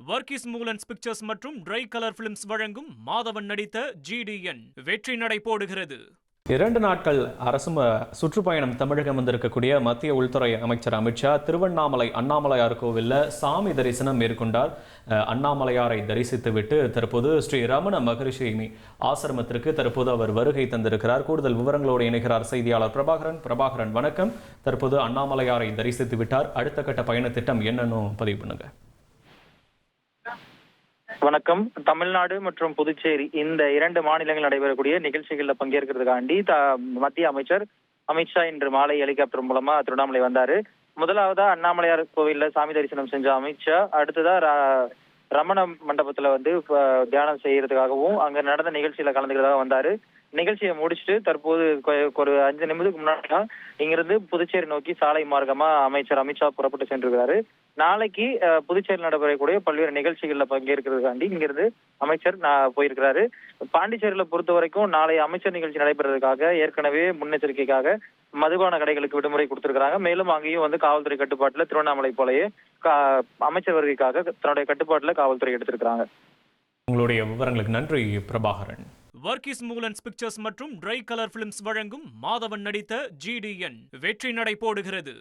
Varghese மூலன்ஸ் pictures மற்றும் try colour films வழங்கும் மாதவன் நடித்த GDN வெற்றி நடை போடுகிறது. 2 நாட்கள் அரசு சுற்றுப்பயணம் தமிழகம் வந்திருக்கக்கூடிய மத்திய உள்துறை அமைச்சர் அமித்ஷா திருவண்ணாமலை அண்ணாமலையார் கோவிலில் சாமி தரிசனம் மேற்கொண்டார். அண்ணாமலையாரை தரிசித்துவிட்டு தற்போது ஸ்ரீ ரமண மகரிஷி ஆசிரமத்திற்கு தற்போது அவர் வருகை தந்திருக்கிறார். கூடுதல் விவரங்களோடு இணைகிறார் செய்தியாளர் பிரபாகரன். வணக்கம். தற்போது அண்ணாமலையாரை தரிசித்து விட்டார். அடுத்த கட்ட பயண திட்டம் என்னன்னு பதிவு பண்ணுங்க. வணக்கம். தமிழ்நாடு மற்றும் புதுச்சேரி இந்த 2 மாநிலங்கள் நடைபெறக்கூடிய நிகழ்ச்சிகளில் பங்கேற்கிறதுக்காண்டி மத்திய அமைச்சர் அமித்ஷா இன்று மாலை ஹெலிகாப்டர் மூலமா திருவண்ணாமலை வந்தாரு. முதலாவதா அண்ணாமலையார் கோவில்ல சாமி தரிசனம் செஞ்ச அமித்ஷா அடுத்ததா ரமண மண்டபத்துல தியானம் செய்யறதுக்காகவும் அங்க நடந்த நிகழ்ச்சியில கலந்துக்கிறதாக வந்தாரு. நிகழ்ச்சியை முடிச்சுட்டு தற்போது ஒரு 5 நிமிடத்துக்கு முன்னாடி தான் இங்கிருந்து புதுச்சேரி நோக்கி சாலை மார்க்கமா அமைச்சர் அமித்ஷா புறப்பட்டு சென்றிருக்கிறாரு. நாளைக்கு புதுச்சேரியில் நடைபெறக்கூடிய பல்வேறு நிகழ்ச்சிகள்ல பங்கேற்கிறதுக்காண்டி இங்கிருந்து அமைச்சர் போயிருக்கிறாரு. பாண்டிச்சேரியில பொறுத்த வரைக்கும் நாளை அமைச்சர் நிகழ்ச்சி நடைபெறதுக்காக ஏற்கனவே முன்னெச்சரிக்கைக்காக மதுபான கடைகளுக்கு விடுமுறை கொடுத்திருக்கிறாங்க. மேலும் அங்கேயும் காவல்துறை கட்டுப்பாட்டுல திருவண்ணாமலை போலயே அமைச்சர் வருகைக்காக தன்னுடைய கட்டுப்பாட்டுல காவல்துறை எடுத்திருக்கிறாங்க. உங்களுடைய விவரங்களுக்கு நன்றி பிரபாகரன். வர்கீஸ் மூலன்ஸ் பிக்சர்ஸ் மற்றும் ட்ரை கலர் பிலிம்ஸ் வழங்கும் மாதவன் நடித்த GDN வெற்றி நடை போடுகிறது.